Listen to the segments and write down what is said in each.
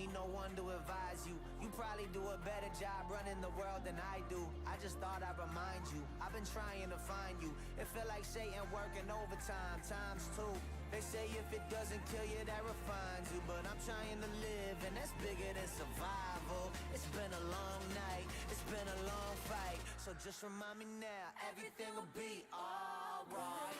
need no one to advise you. You probably do a better job running the world than I do. I just thought I'd remind you, I've been trying to find you. It feel like Satan working overtime, times two. They say if it doesn't kill you, that refines you. But I'm trying to live, and that's bigger than survival. It's been a long night, it's been a long fight. So just remind me now, everything will be alright.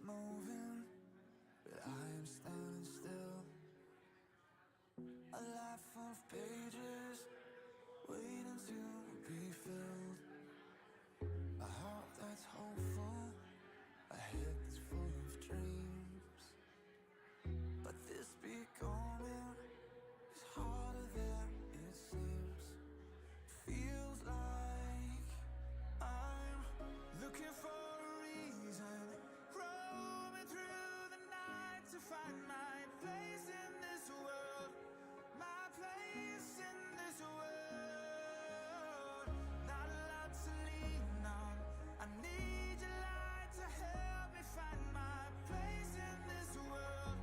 Moving, but I am standing still. A life of pages waiting to be filled. A heart that's hopeful, a head that's full of dreams. But this becoming is harder than it seems. Feels like I'm looking for a reason, roaming through the night to find my place in this world, my place in this world. Not a lot to lean on, I need your light to help me find my place in this world,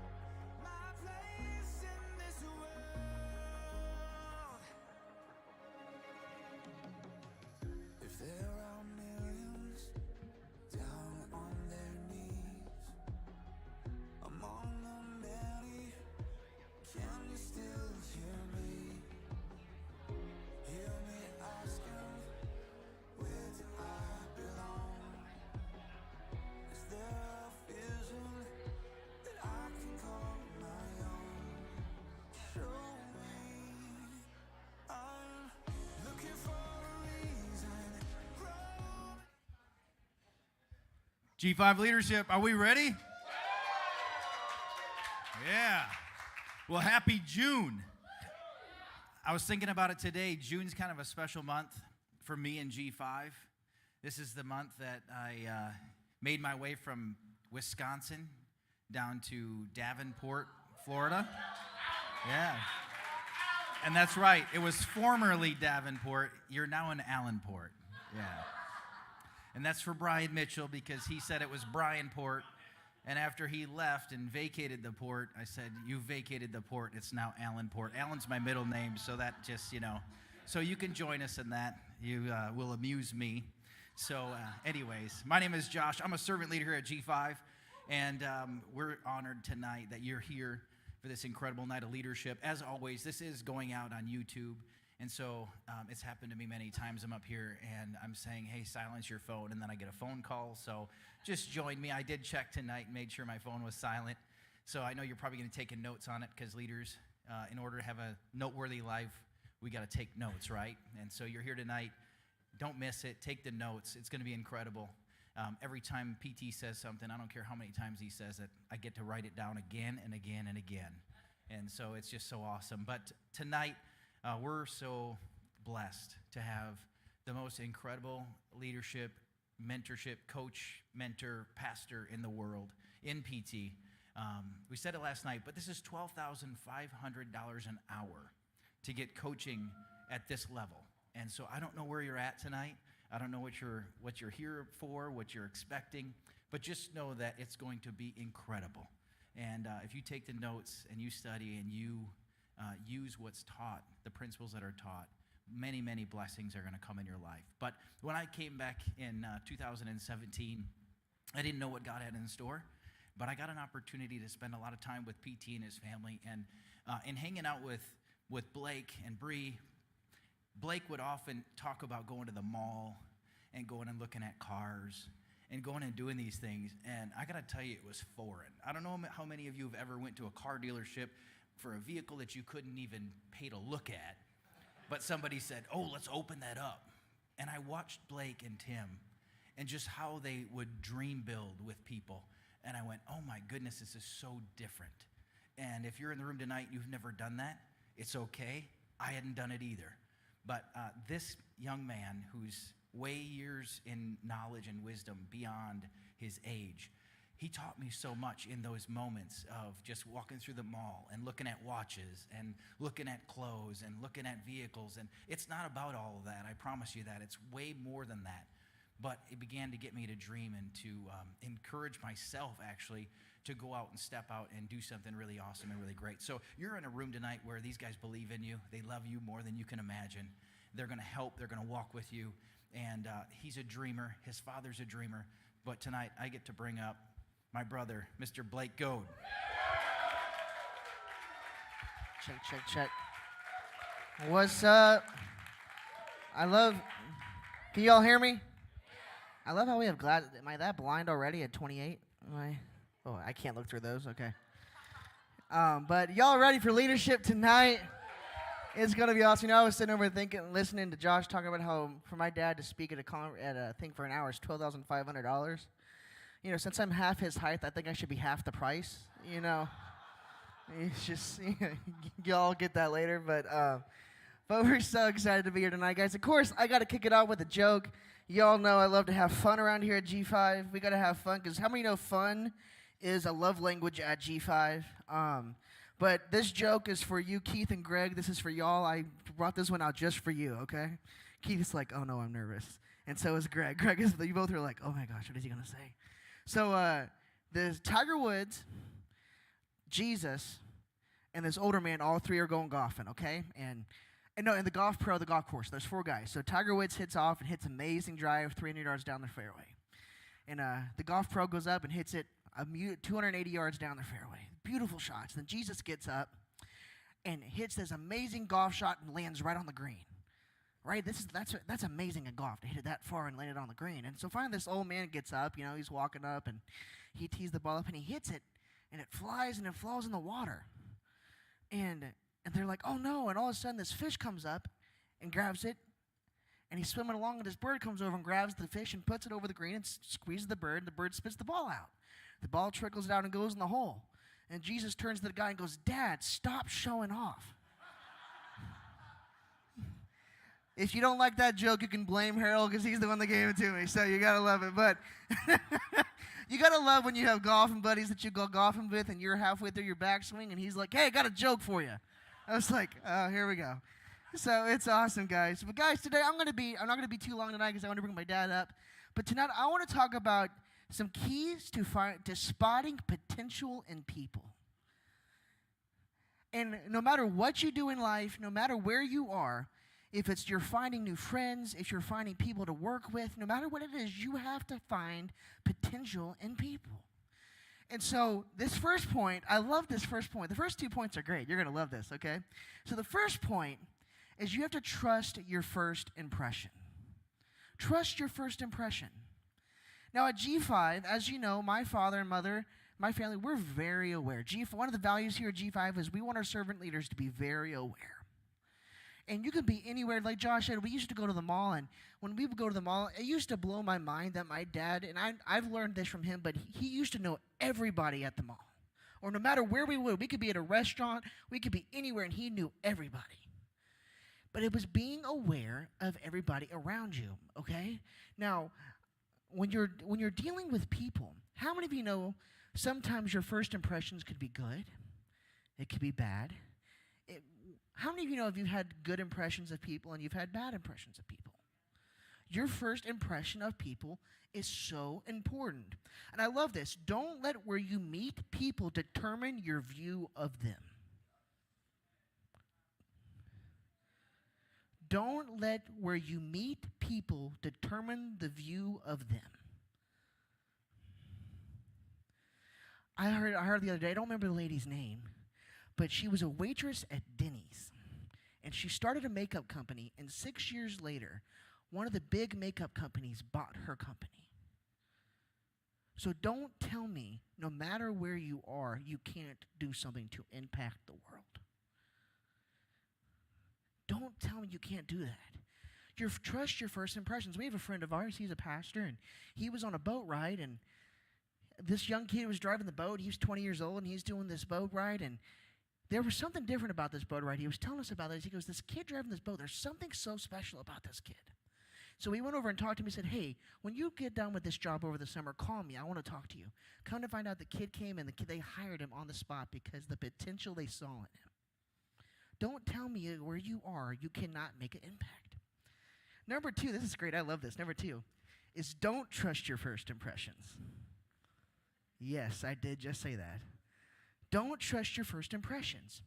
my place in this world. If there are millions down on their knees among the many, can you still hear me? Hear me asking, where do I belong? Is there a vision that I can call my own? Show me, I'm looking for a reason. G5 leadership, are we ready? Yeah. Well, happy June. I was thinking about it today. June's kind of a special month for me and G5. This is the month that I made my way from Wisconsin down to Davenport, Florida. Yeah. And that's right. It was formerly Davenport. You're now in Allenport. Yeah. And that's for Brian Mitchell because he said it was Bryanport. And after he left and vacated the port, I said, you vacated the port. It's now Allenport. Allen's my middle name, so that just, So you can join us in that. You will amuse me. So anyways, my name is Josh. I'm a servant leader here at G5. And we're honored tonight that you're here for this incredible night of leadership. As always, this is going out on YouTube. And so it's happened to me many times. I'm up here and I'm saying, hey, silence your phone. And then I get a phone call. So just join me. I did check tonight and made sure my phone was silent. So I know you're probably going to take notes on it because leaders, in order to have a noteworthy life, we got to take notes, right? And so you're here tonight. Don't miss it. Take the notes. It's going to be incredible. Every time PT says something, I don't care how many times he says it, I get to write it down again and again and again. And so it's just so awesome. But tonight, we're so blessed to have the most incredible leadership, mentorship, coach, mentor, pastor in the world in PT. We said it last night, but this is $12,500 an hour to get coaching at this level. And so I don't know where you're at tonight. I don't know what you're here for, what you're expecting, but just know that it's going to be incredible. And if you take the notes and you study and you use what's taught, the principles that are taught, many, many blessings are going to come in your life. But when I came back in 2017, I didn't know what God had in store, but I got an opportunity to spend a lot of time with PT and his family, and hanging out with Blake and Bree. Blake would often talk about going to the mall and going and looking at cars and going and doing these things, and I got to tell you, it was foreign. I don't know how many of you have ever went to a car dealership for a vehicle that you couldn't even pay to look at, but somebody said, oh, let's open that up. And I watched Blake and Tim and just how they would dream build with people, and I went, oh my goodness, this is so different. And if you're in the room tonight and you've never done that, It's okay. I hadn't done it either. But this young man who's way years in knowledge and wisdom beyond his age, he taught me so much in those moments of just walking through the mall and looking at watches and looking at clothes and looking at vehicles. And it's not about all of that. I promise you that. It's way more than that. But it began to get me to dream and to encourage myself, actually, to go out and step out and do something really awesome and really great. So you're in a room tonight where these guys believe in you. They love you more than you can imagine. They're going to help. They're going to walk with you. And he's a dreamer. His father's a dreamer. But tonight, I get to bring up my brother, Mr. Blake Goad. Check. What's up? Can you all hear me? I love how we have glass. Am I that blind already at 28? I can't look through those. Okay. But y'all ready for leadership tonight? It's going to be awesome. I was sitting over listening to Josh talking about how for my dad to speak at a thing for an hour is $12,500. Since I'm half his height, I think I should be half the price. It's just, y'all get that later. But we're so excited to be here tonight, guys. Of course, I got to kick it off with a joke. Y'all know I love to have fun around here at G5. We got to have fun because how many know fun is a love language at G5? But this joke is for you, Keith and Greg. This is for y'all. I brought this one out just for you, okay? Keith is like, oh, no, I'm nervous. And so is Greg. Greg is, you both are like, oh, my gosh, what is he going to say? So there's Tiger Woods, Jesus, and this older man. All three are going golfing, okay? And in the golf course, there's 4 guys. So Tiger Woods hits off and hits an amazing drive 300 yards down the fairway. And the golf pro goes up and hits it 280 yards down the fairway. Beautiful shots. Then Jesus gets up and hits this amazing golf shot and lands right on the green. Right? That's amazing in golf to hit it that far and land it on the green. And so finally this old man gets up, he's walking up and he tees the ball up and he hits it and it flies and it falls in the water. And they're like, oh no, and all of a sudden this fish comes up and grabs it and he's swimming along and this bird comes over and grabs the fish and puts it over the green and squeezes the bird and the bird spits the ball out. The ball trickles down and goes in the hole. And Jesus turns to the guy and goes, Dad, stop showing off. If you don't like that joke, you can blame Harold because he's the one that gave it to me. So you got to love it. But you got to love when you have golfing buddies that you go golfing with and you're halfway through your backswing and he's like, hey, I got a joke for you. I was like, oh, here we go. So it's awesome, guys. But guys, today I'm not going to be too long tonight because I want to bring my dad up. But tonight I want to talk about some keys to spotting potential in people. And no matter what you do in life, no matter where you are, if it's you're finding new friends, if you're finding people to work with, no matter what it is, you have to find potential in people. And so this first point, I love this first point. The first 2 points are great. You're going to love this, okay? So the first point is you have to trust your first impression. Trust your first impression. Now at G5, as you know, my father and mother, my family, we're very aware. One of the values here at G5 is we want our servant leaders to be very aware. And you could be anywhere. Like Josh said, we used to go to the mall, and when we would go to the mall, it used to blow my mind that my dad, and I've learned this from him, but he used to know everybody at the mall. Or no matter where we could be at a restaurant, we could be anywhere, and he knew everybody. But it was being aware of everybody around you, okay? Now, when you're dealing with people, how many of you know sometimes your first impressions could be good? It could be bad. How many of you know if you've had good impressions of people and you've had bad impressions of people? Your first impression of people is so important. And I love this. Don't let where you meet people determine your view of them. Don't let where you meet people determine the view of them. I heard the other day, I don't remember the lady's name, but she was a waitress at Denny's. And she started a makeup company, and 6 years later, one of the big makeup companies bought her company. So don't tell me, no matter where you are, you can't do something to impact the world. Don't tell me you can't do that. Trust your first impressions. We have a friend of ours, he's a pastor, and he was on a boat ride, and this young kid was driving the boat. He was 20 years old, and he's doing this boat ride, and there was something different about this boat ride. He was telling us about this. He goes, this kid driving this boat, there's something so special about this kid. So we went over and talked to him. He said, hey, when you get done with this job over the summer, call me. I want to talk to you. Come to find out, the kid came and they hired him on the spot because the potential they saw in him. Don't tell me where you are, you cannot make an impact. Number 2, this is great. I love this. Number 2 is don't trust your first impressions. Yes, I did just say that. Don't trust your first impressions.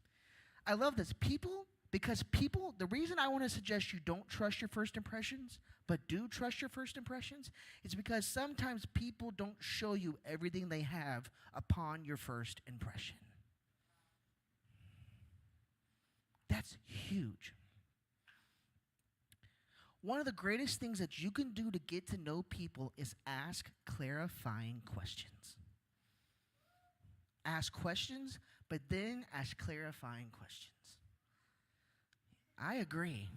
I love this. The reason I want to suggest you don't trust your first impressions, but do trust your first impressions, is because sometimes people don't show you everything they have upon your first impression. That's huge. One of the greatest things that you can do to get to know people is ask clarifying questions. Ask questions, but then ask clarifying questions. I agree.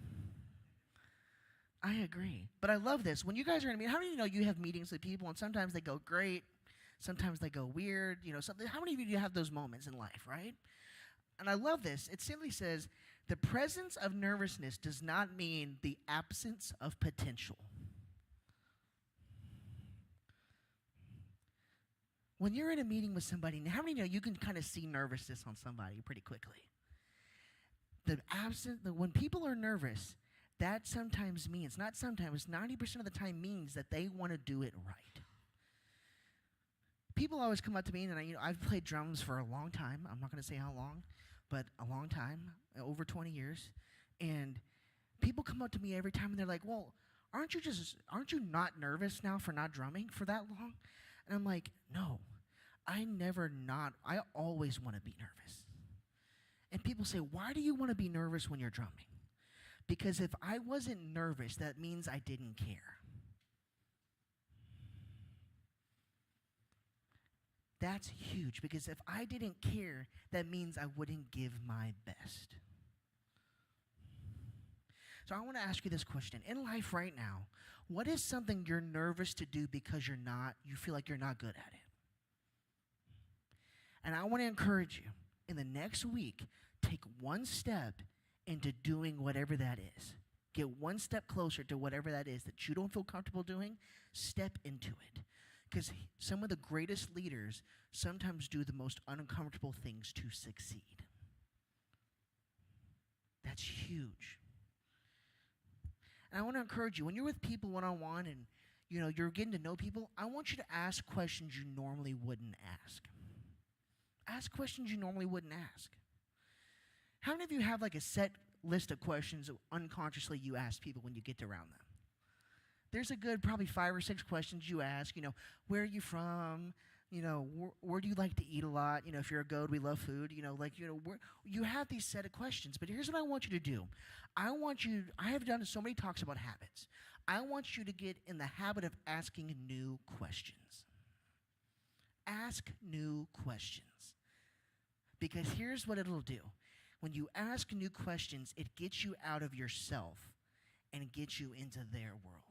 But I love this. When you guys are in a meeting, how many of you know you have meetings with people and sometimes they go great, sometimes they go weird, something. How many of you have those moments in life, right? And I love this. It simply says, the presence of nervousness does not mean the absence of potential. When you're in a meeting with somebody, how many know you can kind of see nervousness on somebody pretty quickly? When people are nervous, that sometimes means, not sometimes, 90% of the time means that they want to do it right. People always come up to me, and I've played drums for a long time. I'm not going to say how long, but a long time, over 20 years. And people come up to me every time, and they're like, well, aren't you not nervous now for not drumming for that long? And I'm like, no, I always want to be nervous. And people say, why do you want to be nervous when you're drumming? Because if I wasn't nervous, that means I didn't care. That's huge, because if I didn't care, that means I wouldn't give my best. So I want to ask you this question. In life right now, what is something you're nervous to do because you feel like you're not good at it? And I want to encourage you, in the next week, take one step into doing whatever that is. Get one step closer to whatever that is that you don't feel comfortable doing. Step into it. Because some of the greatest leaders sometimes do the most uncomfortable things to succeed. That's huge. And I want to encourage you, when you're with people one-on-one and you're getting to know people, I want you to ask questions you normally wouldn't ask. Ask questions you normally wouldn't ask. How many of you have like a set list of questions that unconsciously you ask people when you get around them? There's a good probably 5 or 6 questions you ask. Where are you from? Where do you like to eat a lot? If you're a goat, we love food. Where, you have these set of questions. But here's what I want you to do. I have done so many talks about habits. I want you to get in the habit of asking new questions. Ask new questions. Because here's what it'll do. When you ask new questions, it gets you out of yourself and gets you into their world.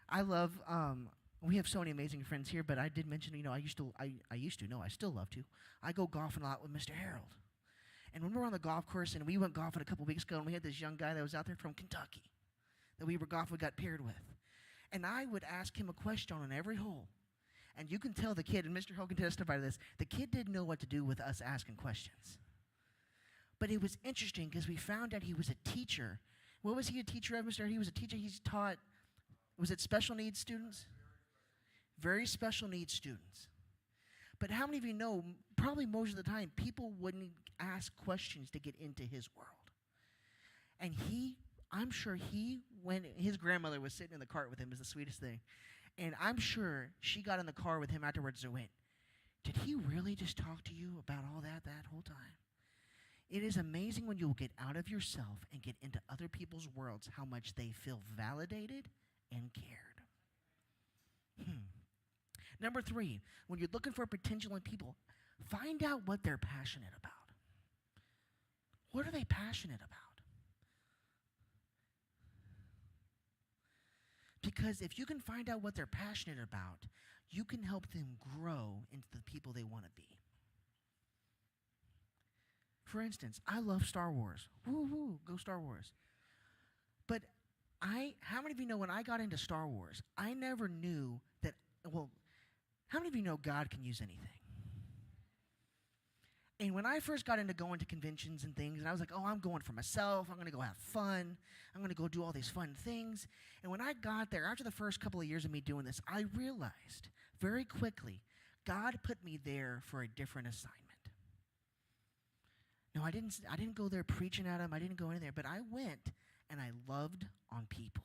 I love, we have so many amazing friends here, but I did mention, I still love to. I go golfing a lot with Mr. Harold. And when we were on the golf course, and we went golfing a couple weeks ago, and we had this young guy that was out there from Kentucky that we got paired with. And I would ask him a question on every hole. And you can tell the kid, and Mr. Harold can testify to this, the kid didn't know what to do with us asking questions. But it was interesting because we found out he was a teacher. What was he a teacher of, Mr. Harold? He was a teacher. He's taught, was it special needs students? Very special needs students. But how many of you know, probably most of the time, people wouldn't ask questions to get into his world. And I'm sure when his grandmother was sitting in the cart with him, is the sweetest thing. And I'm sure she got in the car with him afterwards and went, did he really just talk to you about all that whole time? It is amazing when you'll get out of yourself and get into other people's worlds how much they feel validated and cared. Number 3, when you're looking for potential in people, find out what they're passionate about. What are they passionate about? Because if you can find out what they're passionate about, you can help them grow into the people they want to be. For instance, I love Star Wars. Woo-hoo, go Star Wars. But how many of you know when I got into Star Wars, I never knew that, well, how many of you know God can use anything? And when I first got into going to conventions and things, and I was like, oh, I'm going for myself. I'm going to go have fun. I'm going to go do all these fun things. And when I got there, after the first couple of years of me doing this, I realized very quickly God put me there for a different assignment. No, I didn't go there preaching at them. I didn't go in there, but I went and I loved on people.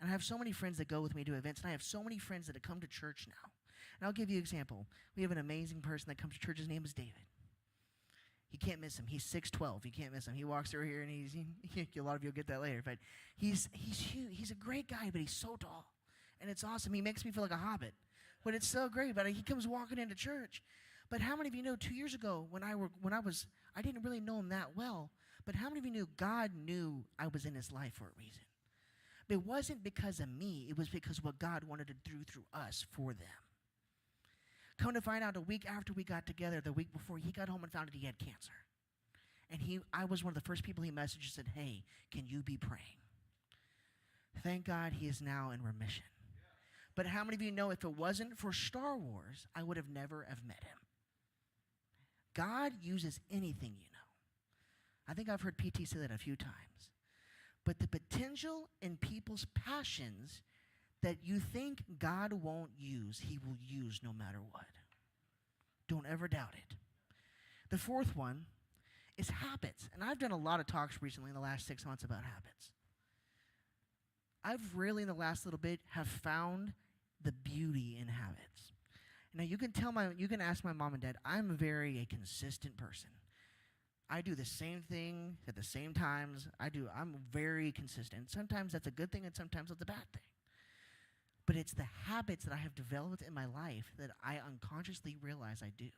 And I have so many friends that go with me to events, and I have so many friends that have come to church now. And I'll give you an example. We have an amazing person that comes to church. His name is David. You can't miss him. He's 6'12". You can't miss him. He walks through here, and a lot of you will get that later. But he's huge. He's a great guy, but he's so tall. And it's awesome. He makes me feel like a hobbit. But it's so great. But he comes walking into church. But how many of you know 2 years ago when I didn't really know him that well, but how many of you knew God knew I was in his life for a reason? It wasn't because of me. It was because what God wanted to do through us for them. Come to find out, a week after we got together, the week before, he got home and found that he had cancer. And I was one of the first people he messaged and said, hey, can you be praying? Thank God he is now in remission. But how many of you know if it wasn't for Star Wars, I would have never have met him? God uses anything, you know. I think I've heard PT say that a few times. But the potential in people's passions that you think God won't use, he will use no matter what. Don't ever doubt it. The fourth one is habits. And I've done a lot of talks recently in the last 6 months about habits. I've really, in the last little bit, have found the beauty in habits. Now, you can ask my mom and dad, I'm a consistent person. I do the same thing at the same times. I'm very consistent. Sometimes that's a good thing, and sometimes it's a bad thing. But it's the habits that I have developed in my life that I unconsciously realize I do.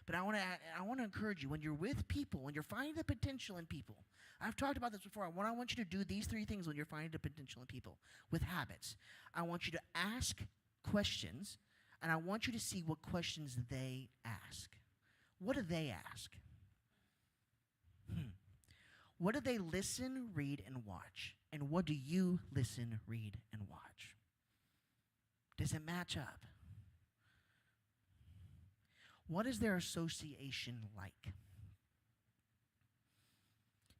But I want to encourage you, when you're with people, when you're finding the potential in people, I've talked about this before. I want you to do these 3 things when you're finding the potential in people with habits. I want you to ask questions, and I want you to see what questions they ask. What do they ask? What do they listen, read, and watch? And what do you listen, read, and watch? Does it match up? What is their association like?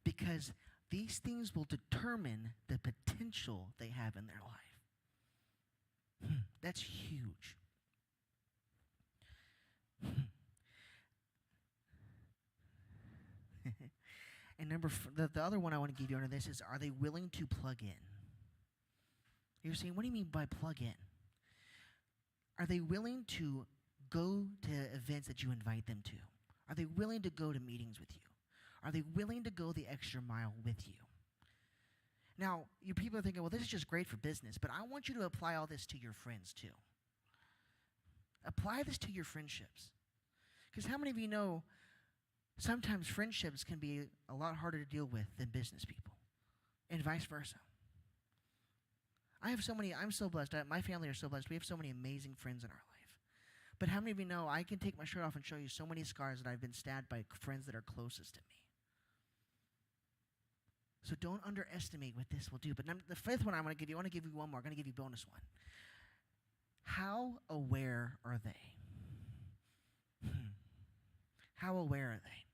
Because these things will determine the potential they have in their life. That's huge. And the other one I want to give you under this is, are they willing to plug in? You're saying, what do you mean by plug in? Are they willing to go to events that you invite them to? Are they willing to go to meetings with you? Are they willing to go the extra mile with you? Now, you people are thinking, well, this is just great for business, but I want you to apply all this to your friends too. Apply this to your friendships. Because how many of you know sometimes friendships can be a lot harder to deal with than business people, and vice versa. I'm so blessed. My family are so blessed. We have so many amazing friends in our life. But how many of you know I can take my shirt off and show you so many scars that I've been stabbed by friends that are closest to me? So don't underestimate what this will do. But the fifth one I want to give you one more. I'm going to give you a bonus one. How aware are they? How aware are they?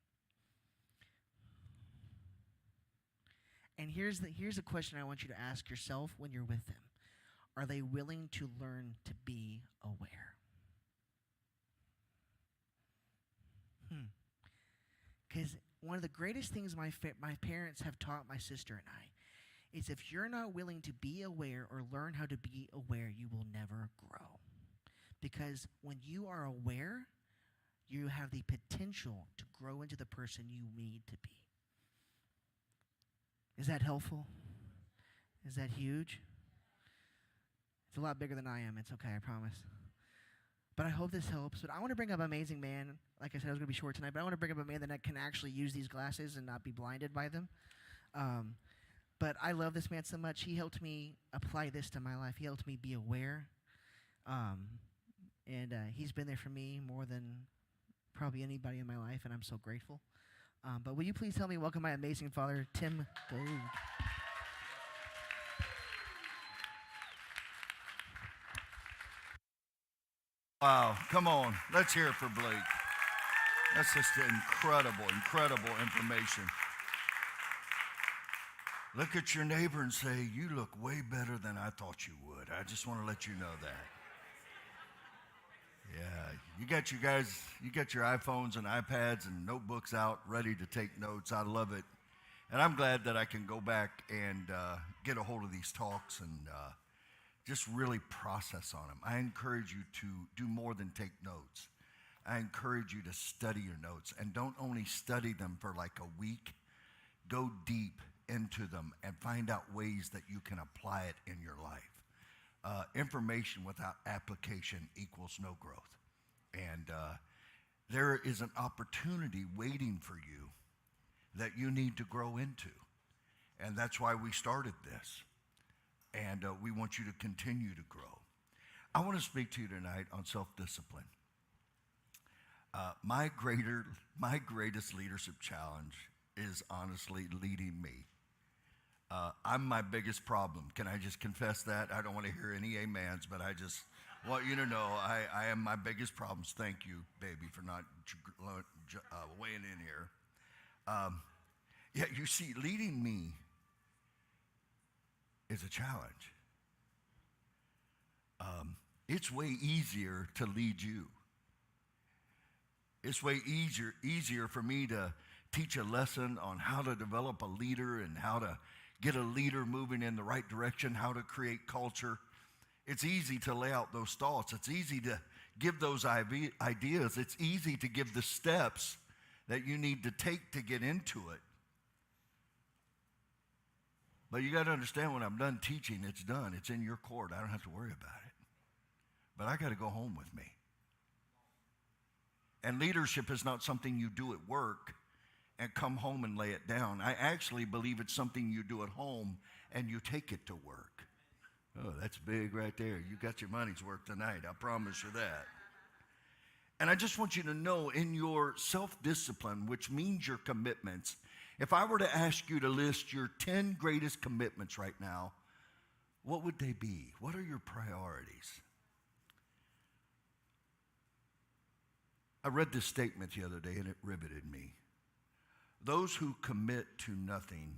And here's a question I want you to ask yourself when you're with them. Are they willing to learn to be aware? Because one of the greatest things my parents have taught my sister and I is, if you're not willing to be aware or learn how to be aware, you will never grow. Because when you are aware, you have the potential to grow into the person you need to be. Is that helpful? Is that huge? It's a lot bigger than I am. It's okay, I promise. But I hope this helps. But I want to bring up an amazing man. Like I said, I was going to be short tonight, but I want to bring up a man that can actually use these glasses and not be blinded by them. But I love this man so much. He helped me apply this to my life. He helped me be aware. And he's been there for me more than probably anybody in my life, and I'm so grateful. But will you please help me welcome my amazing father, Tim Goode. Wow, come on. Let's hear it for Blake. That's just incredible, incredible information. Look at your neighbor and say, you look way better than I thought you would. I just want to let you know that. Yeah, you got your iPhones and iPads and notebooks out ready to take notes. I love it. And I'm glad that I can go back and get a hold of these talks and just really process on them. I encourage you to do more than take notes. I encourage you to study your notes, and don't only study them for like a week. Go deep into them and find out ways that you can apply it in your life. Information without application equals no growth. And there is an opportunity waiting for you that you need to grow into. And that's why we started this. And we want you to continue to grow. I want to speak to you tonight on self-discipline. My greatest leadership challenge is honestly leading me. I'm my biggest problem. Can I just confess that? I don't want to hear any amens, but I just want you to know I am my biggest problems. Thank you, baby, for not weighing in here. Yeah, you see, leading me is a challenge. It's way easier to lead you. It's way easier for me to teach a lesson on how to develop a leader and how to get a leader moving in the right direction, how to create culture. It's easy to lay out those thoughts. It's easy to give those ideas. It's easy to give the steps that you need to take to get into it. But you got to understand, when I'm done teaching, it's done. It's in your court. I don't have to worry about it. But I got to go home with me. And leadership is not something you do at work and come home and lay it down. I actually believe it's something you do at home and you take it to work. Oh, that's big right there. You got your money's worth tonight. I promise you that. And I just want you to know, in your self-discipline, which means your commitments, if I were to ask you to list your 10 greatest commitments right now, what would they be? What are your priorities? I read this statement the other day and it riveted me. Those who commit to nothing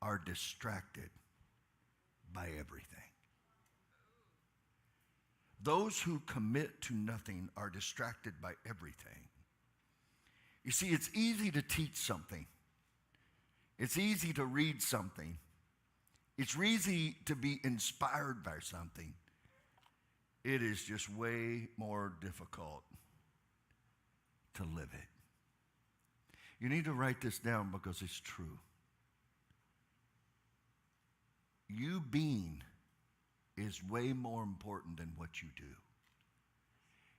are distracted by everything. Those who commit to nothing are distracted by everything. You see, it's easy to teach something. It's easy to read something. It's easy to be inspired by something. It is just way more difficult to live it. You need to write this down because it's true. You being is way more important than what you do,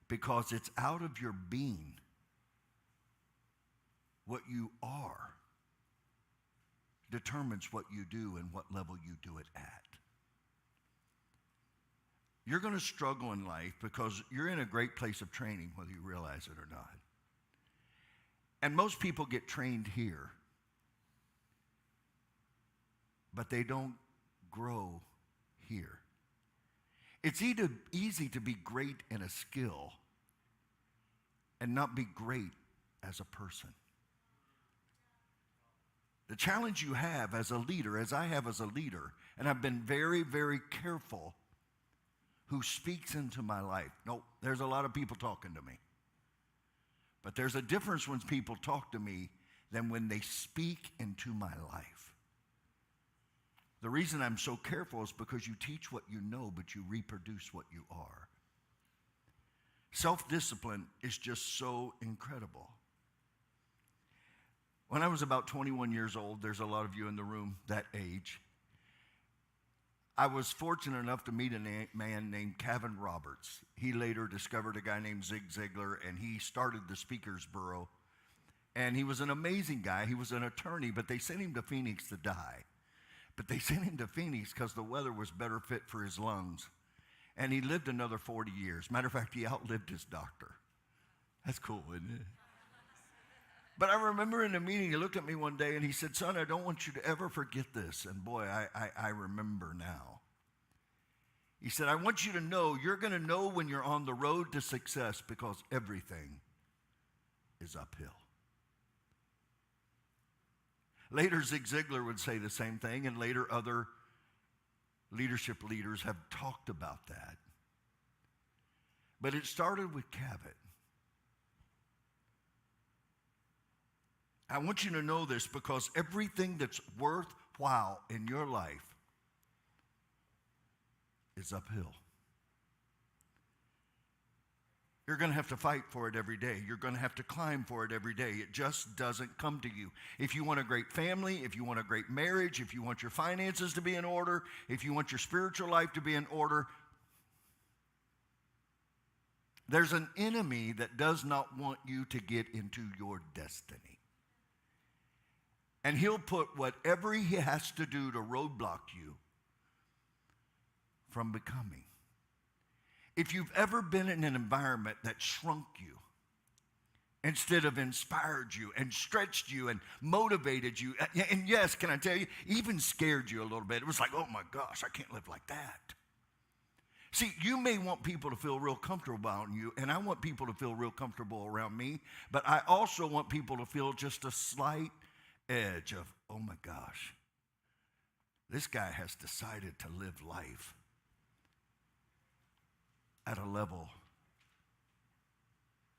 because it's out of your being. What you are determines what you do and what level you do it at. You're going to struggle in life because you're in a great place of training, whether you realize it or not. And most people get trained here, but they don't grow here. It's easy to be great in a skill and not be great as a person. The challenge you have as a leader, as I have as a leader, and I've been very, very careful who speaks into my life. No, there's a lot of people talking to me. But there's a difference when people talk to me than when they speak into my life. The reason I'm so careful is because you teach what you know, but you reproduce what you are. Self-discipline is just so incredible. When I was about 21 years old, there's a lot of you in the room that age, I was fortunate enough to meet a man named Kevin Roberts. He later discovered a guy named Zig Ziglar, and he started the Speakers Bureau. And he was an amazing guy. He was an attorney, but they sent him to Phoenix to die. But they sent him to Phoenix because the weather was better fit for his lungs. And he lived another 40 years. Matter of fact, he outlived his doctor. That's cool, isn't it? But I remember in the meeting, he looked at me one day and he said, son, I don't want you to ever forget this. And boy, I remember now. He said, I want you to know, you're going to know when you're on the road to success because everything is uphill. Later, Zig Ziglar would say the same thing, and later other leadership leaders have talked about that. But it started with Cavett. I want you to know this because everything that's worthwhile in your life is uphill. You're going to have to fight for it every day. You're going to have to climb for it every day. It just doesn't come to you. If you want a great family, if you want a great marriage, if you want your finances to be in order, if you want your spiritual life to be in order, there's an enemy that does not want you to get into your destiny. And he'll put whatever he has to do to roadblock you from becoming. If you've ever been in an environment that shrunk you instead of inspired you and stretched you and motivated you, and yes, can I tell you, even scared you a little bit. It was like, oh my gosh, I can't live like that. See, you may want people to feel real comfortable around you, and I want people to feel real comfortable around me, but I also want people to feel just a slight edge of, oh my gosh, this guy has decided to live life at a level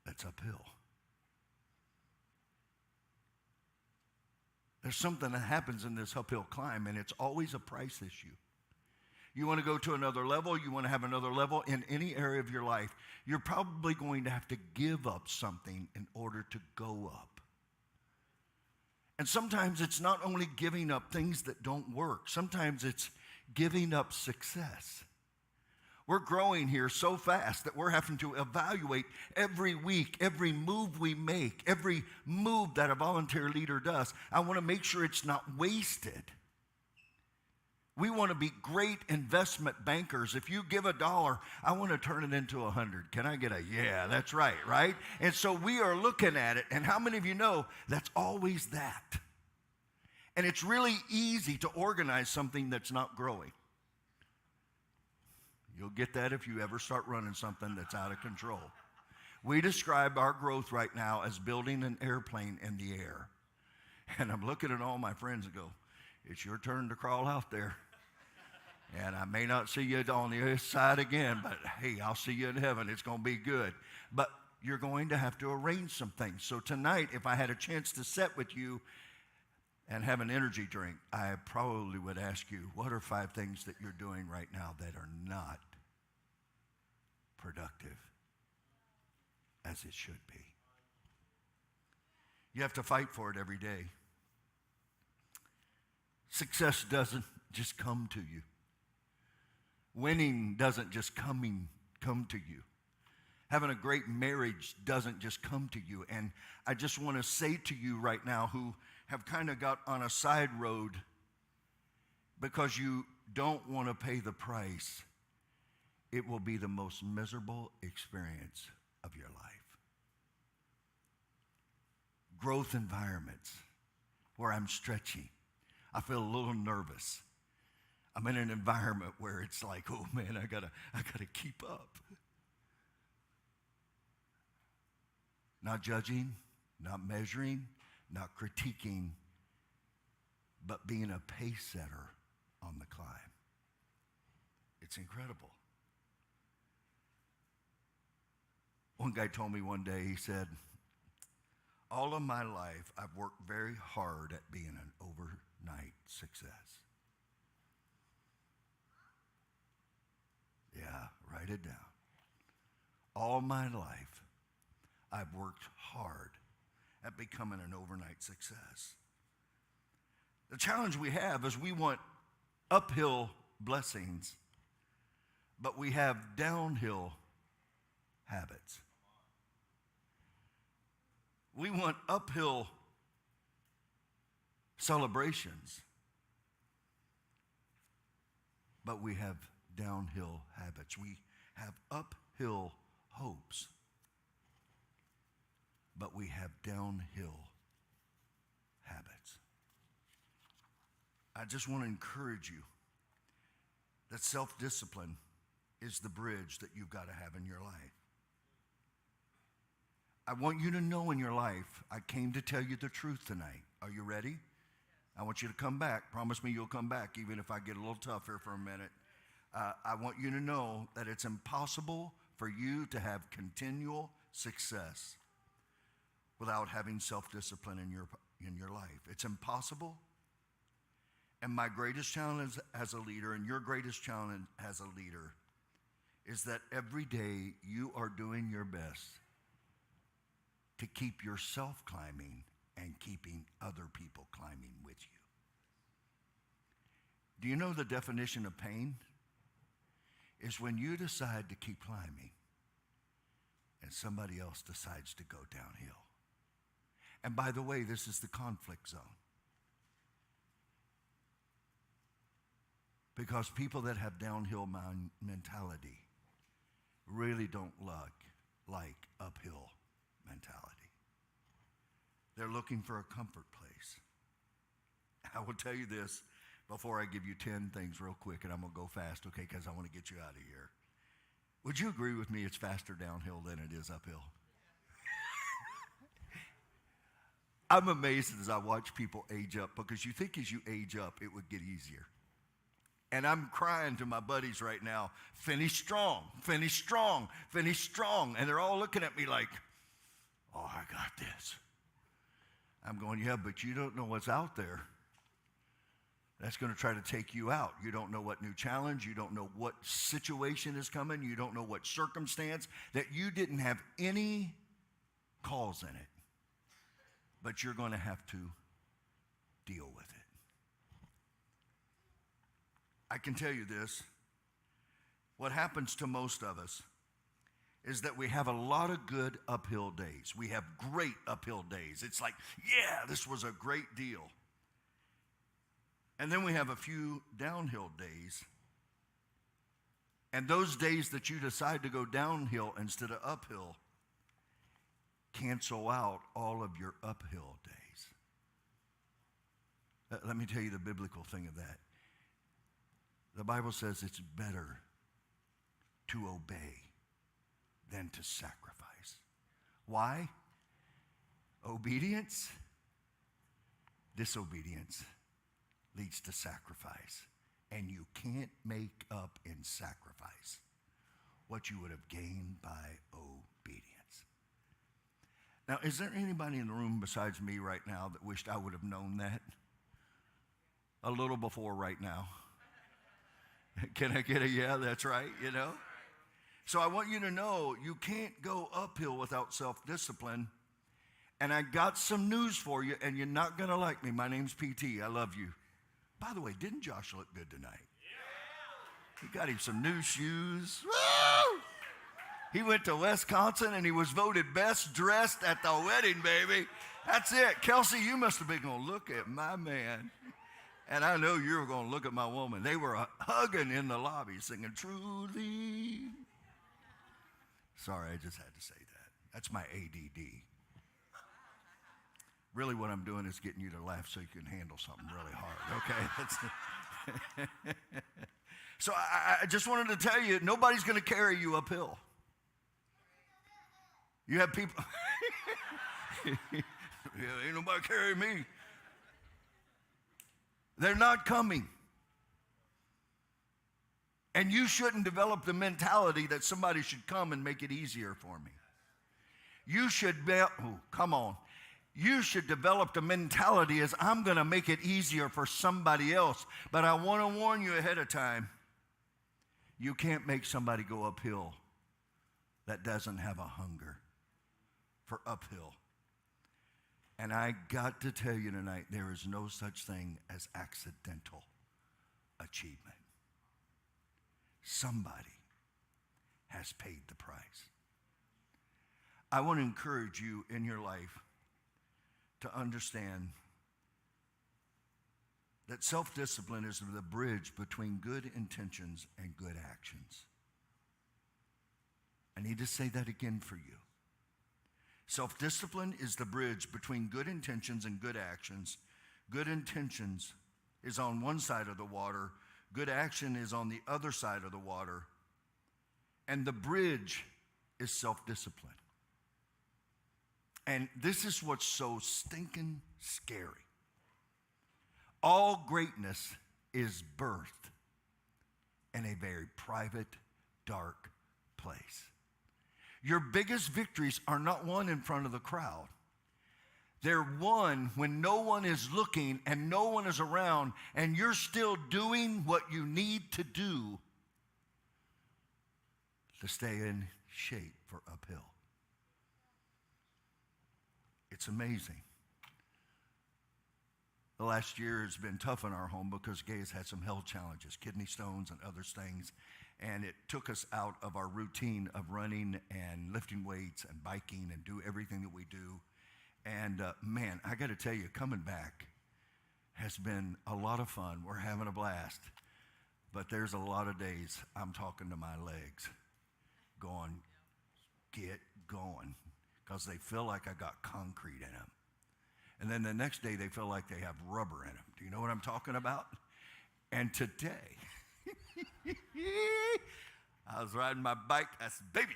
that's uphill. There's something that happens in this uphill climb, and it's always a price issue. You want to go to another level, you want to have another level in any area of your life, you're probably going to have to give up something in order to go up. And sometimes it's not only giving up things that don't work, sometimes it's giving up success. We're growing here so fast that we're having to evaluate every week, every move we make, every move that a volunteer leader does. I want to make sure it's not wasted. We want to be great investment bankers. If you give $1, I want to turn it into 100. Can I get a yeah? That's right, right? And so we are looking at it, and how many of you know that's always that? And it's really easy to organize something that's not growing. You'll get that if you ever start running something that's out of control. We describe our growth right now as building an airplane in the air. And I'm looking at all my friends and go, it's your turn to crawl out there. And I may not see you on the other side again, but hey, I'll see you in heaven. It's going to be good. But you're going to have to arrange some things. So tonight, if I had a chance to sit with you and have an energy drink, I probably would ask you, what are 5 things that you're doing right now that are not productive as it should be? You have to fight for it every day. Success doesn't just come to you. Winning doesn't just come to you. Having a great marriage doesn't just come to you. And I just want to say to you right now who have kind of got on a side road because you don't want to pay the price, it will be the most miserable experience of your life. Growth environments where I'm stretching. I feel a little nervous. I'm in an environment where it's like, oh man, I gotta keep up. Not judging, not measuring, not critiquing, but being a pace setter on the climb. It's incredible. One guy told me one day, he said, all of my life, I've worked very hard at being an overnight success. Yeah, write it down. All my life, I've worked hard at becoming an overnight success. The challenge we have is we want uphill blessings, but we have downhill habits. We want uphill celebrations, but we have downhill habits. We have uphill hopes, but we have downhill habits. I just want to encourage you that self-discipline is the bridge that you've got to have in your life. I want you to know in your life, I came to tell you the truth tonight. Are you ready? I want you to come back. Promise me you'll come back even if I get a little tough here for a minute. I want you to know that it's impossible for you to have continual success without having self-discipline in your life. It's impossible. And my greatest challenge as a leader, and your greatest challenge as a leader, is that every day you are doing your best to keep yourself climbing and keeping other people climbing with you. Do you know the definition of pain? Is when you decide to keep climbing and somebody else decides to go downhill. And by the way, this is the conflict zone. Because people that have downhill mentality really don't like uphill mentality. They're looking for a comfort place. I will tell you this before I give you 10 things real quick, and I'm going to go fast, okay, because I want to get you out of here. Would you agree with me it's faster downhill than it is uphill? I'm amazed as I watch people age up, because you think as you age up, it would get easier. And I'm crying to my buddies right now, finish strong, finish strong, finish strong. And they're all looking at me like, oh, I got this. I'm going, yeah, but you don't know what's out there. That's going to try to take you out. You don't know what new challenge. You don't know what situation is coming. You don't know what circumstance that you didn't have any cause in it. But you're going to have to deal with it. I can tell you this. What happens to most of us is that we have a lot of good uphill days. We have great uphill days. It's like, yeah, this was a great deal. And then we have a few downhill days. And those days that you decide to go downhill instead of uphill cancel out all of your uphill days. Let me tell you the biblical thing of that. The Bible says it's better to obey than to sacrifice. Why? Obedience, disobedience leads to sacrifice. And you can't make up in sacrifice what you would have gained by obedience. Now, is there anybody in the room besides me right now that wished I would have known that a little before right now? Can I get a yeah, that's right, you know? So I want you to know you can't go uphill without self-discipline. And I got some news for you, and you're not going to like me. My name's PT. I love you. By the way, didn't Josh look good tonight? He got him some new shoes. Woo! He went to Wisconsin, and he was voted best dressed at the wedding, baby. That's it. Kelsey, you must have been going to look at my man. And I know you were going to look at my woman. They were hugging in the lobby, singing, truly. Sorry, I just had to say that. That's my ADD. Really what I'm doing is getting you to laugh so you can handle something really hard, okay? So I just wanted to tell you, nobody's going to carry you uphill. You have people, yeah, ain't nobody carry me. They're not coming. And you shouldn't develop the mentality that somebody should come and make it easier for me. You should be, oh, come on. You should develop the mentality as I'm going to make it easier for somebody else. But I want to warn you ahead of time, you can't make somebody go uphill that doesn't have a hunger for uphill. And I got to tell you tonight, there is no such thing as accidental achievement. Somebody has paid the price. I want to encourage you in your life to understand that self-discipline is the bridge between good intentions and good actions. I need to say that again for you. Self-discipline is the bridge between good intentions and good actions. Good intentions is on one side of the water. Good action is on the other side of the water. And the bridge is self-discipline. And this is what's so stinking scary. All greatness is birthed in a very private, dark place. Your biggest victories are not won in front of the crowd. They're won when no one is looking and no one is around, and you're still doing what you need to do to stay in shape for uphill. It's amazing. The last year has been tough in our home because Gay has had some health challenges, kidney stones and other things, and it took us out of our routine of running and lifting weights and biking and do everything that we do. And man, I got to tell you, coming back has been a lot of fun. We're having a blast. But there's a lot of days I'm talking to my legs, going, get going, because they feel like I got concrete in them. And then the next day they feel like they have rubber in them. Do you know what I'm talking about? And today, I was riding my bike. I said, baby,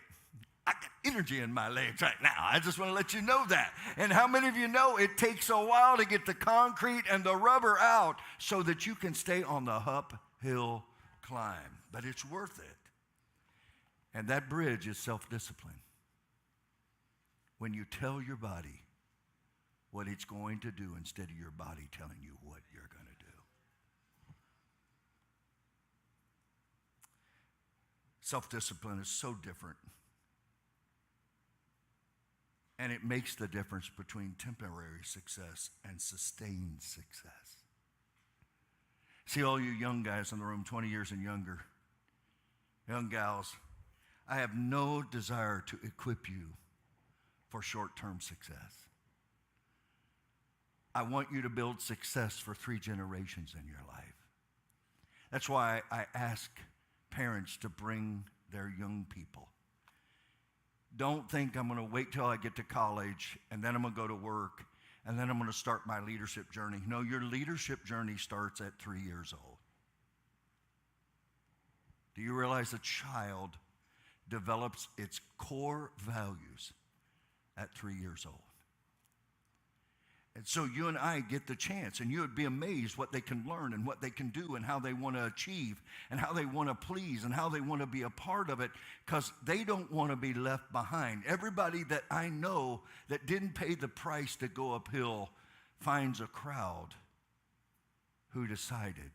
I got energy in my legs right now. I just want to let you know that. And how many of you know it takes a while to get the concrete and the rubber out so that you can stay on the uphill climb? But it's worth it. And that bridge is self-discipline. When you tell your body what it's going to do instead of your body telling you what you're going to do. Self-discipline is so different. And it makes the difference between temporary success and sustained success. See, all you young guys in the room, 20 years and younger, young gals, I have no desire to equip you for short-term success. I want you to build success for 3 generations in your life. That's why I ask parents to bring their young people. Don't think I'm going to wait till I get to college and then I'm going to go to work and then I'm going to start my leadership journey. No, your leadership journey starts at 3 years old. Do you realize a child develops its core values at 3 years old? And so you and I get the chance, and you would be amazed what they can learn and what they can do and how they want to achieve and how they want to please and how they want to be a part of it, because they don't want to be left behind. Everybody that I know that didn't pay the price to go uphill finds a crowd who decided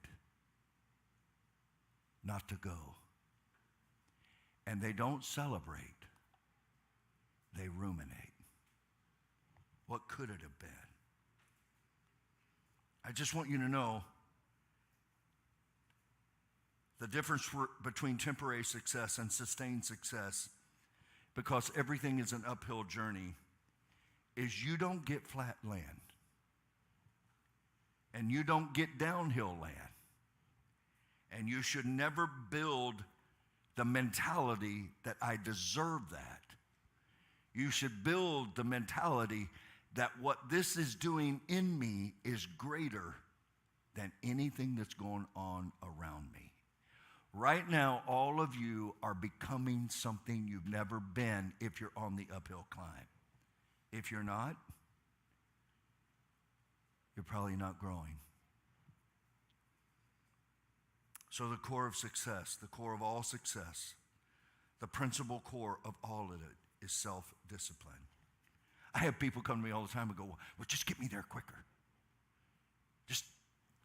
not to go. And they don't celebrate, they ruminate. What could it have been? I just want you to know the difference between temporary success and sustained success, because everything is an uphill journey, is you don't get flat land and you don't get downhill land. And you should never build the mentality that I deserve that. You should build the mentality that what this is doing in me is greater than anything that's going on around me. Right now, all of you are becoming something you've never been if you're on the uphill climb. If you're not, you're probably not growing. So the core of success, the core of all success, the principal core of all of it is self-discipline. I have people come to me all the time and go, well, just get me there quicker. Just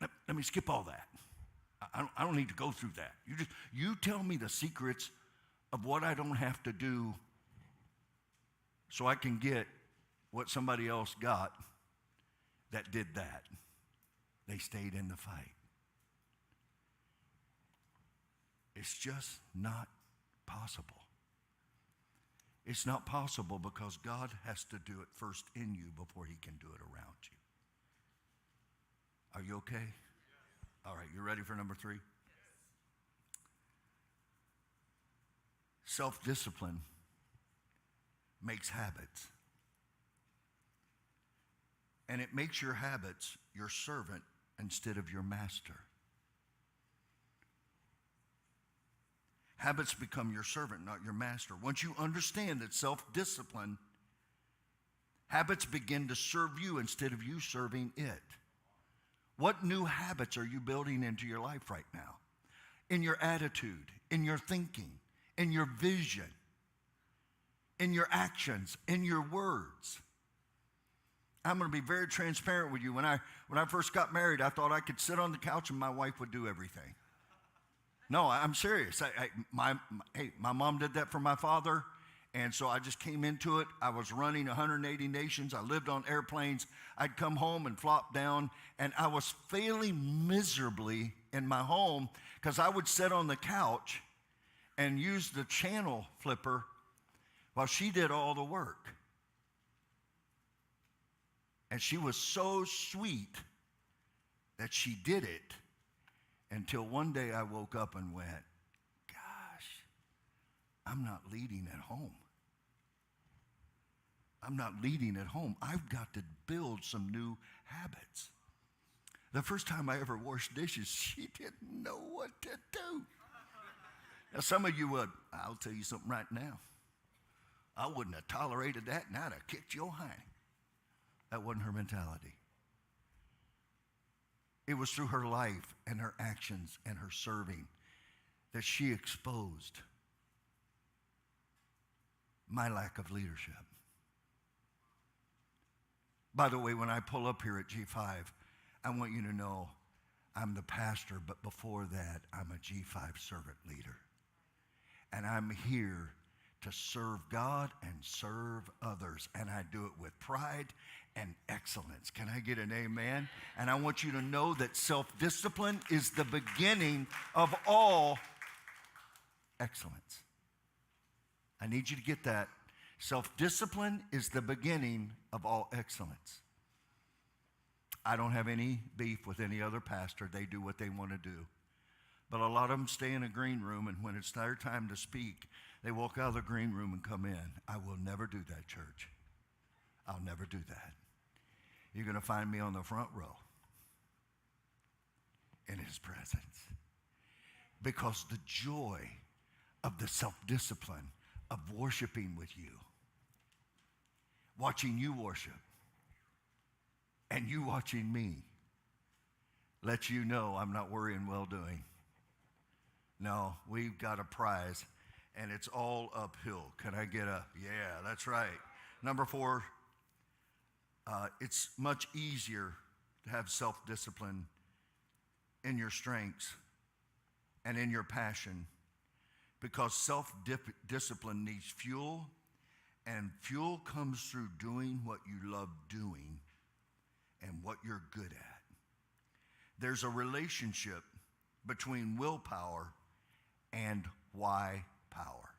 let me skip all that. I don't need to go through that. You tell me the secrets of what I don't have to do so I can get what somebody else got that did that. They stayed in the fight. It's just not possible. It's not possible because God has to do it first in you before he can do it around you. Are you okay? All right, you ready for number 3? Self-discipline makes habits. And it makes your habits your servant instead of your master. Habits become your servant, not your master. Once you understand that self-discipline, habits begin to serve you instead of you serving it. What new habits are you building into your life right now? In your attitude, in your thinking, in your vision, in your actions, in your words. I'm going to be very transparent with you. When I first got married, I thought I could sit on the couch and my wife would do everything. No, I'm serious. My mom did that for my father, and so I just came into it. I was running 180 nations. I lived on airplanes. I'd come home and flop down, and I was failing miserably in my home because I would sit on the couch and use the channel flipper while she did all the work. And she was so sweet that she did it until one day I woke up and went, gosh, I'm not leading at home. I'm not leading at home. I've got to build some new habits. The first time I ever washed dishes, she didn't know what to do. Now, some of you would, I'll tell you something right now. I wouldn't have tolerated that, and I'd have kicked your hind. That wasn't her mentality. It was through her life and her actions and her serving that she exposed my lack of leadership. By the way, when I pull up here at G5, I want you to know I'm the pastor, but before that, I'm a G5 servant leader. And I'm here to serve God and serve others. And I do it with pride and excellence. Can I get an amen? And I want you to know that self-discipline is the beginning of all excellence. I need you to get that. Self-discipline is the beginning of all excellence. I don't have any beef with any other pastor. They do what they want to do. But a lot of them stay in a green room, and when it's their time to speak, they walk out of the green room and come in. I will never do that, church. I'll never do that. You're going to find me on the front row in his presence. Because the joy of the self-discipline of worshiping with you, watching you worship, and you watching me, lets you know I'm not worrying well-doing. No, we've got a prize, and it's all uphill. Can I get a, yeah, that's right. Number 4, it's much easier to have self-discipline in your strengths and in your passion, because self-discipline needs fuel, and fuel comes through doing what you love doing and what you're good at. There's a relationship between willpower and why power.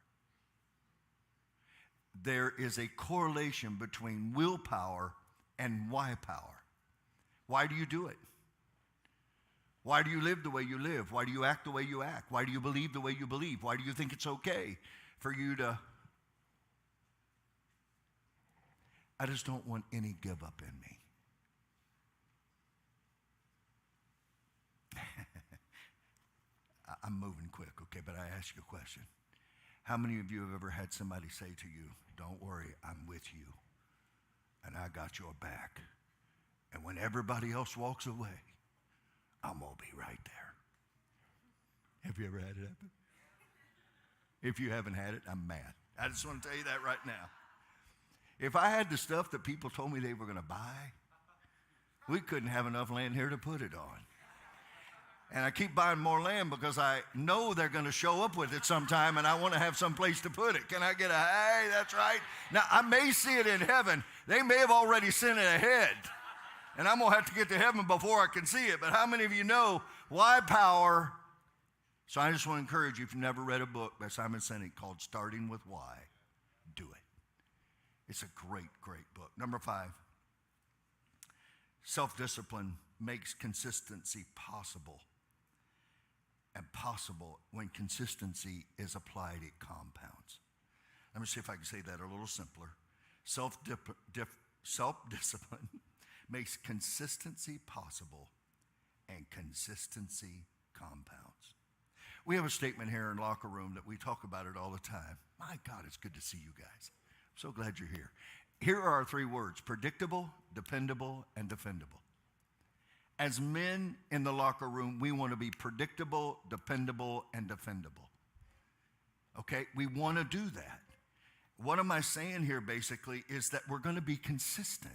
There is a correlation between willpower and why power. Why do you do it? Why do you live the way you live? Why do you act the way you act? Why do you believe the way you believe? Why do you think it's okay for you to... I just don't want any give up in me. I'm moving quick, okay, but I ask you a question. How many of you have ever had somebody say to you, don't worry, I'm with you, and I got your back, and when everybody else walks away, I'm going to be right there. Have you ever had it happen? If you haven't had it, I'm mad. I just want to tell you that right now. If I had the stuff that people told me they were going to buy, we couldn't have enough land here to put it on. And I keep buying more land because I know they're going to show up with it sometime, and I want to have some place to put it. Can I get a, hey, that's right? Now, I may see it in heaven. They may have already sent it ahead, and I'm going to have to get to heaven before I can see it. But how many of you know why power? So I just want to encourage you, if you've never read a book by Simon Sinek called Starting with Why, do it. It's a great, great book. Number 5, self-discipline makes consistency possible. and possible when consistency is applied, it compounds. Let me see if I can say that a little simpler. Self-discipline makes consistency possible, and consistency compounds. We have a statement here in Locker Room that we talk about it all the time. My God, it's good to see you guys. I'm so glad you're here. Here are our 3 words: predictable, dependable, and defendable. As men in the locker room, we want to be predictable, dependable, and defendable. Okay? We want to do that. What am I saying here basically is that we're going to be consistent.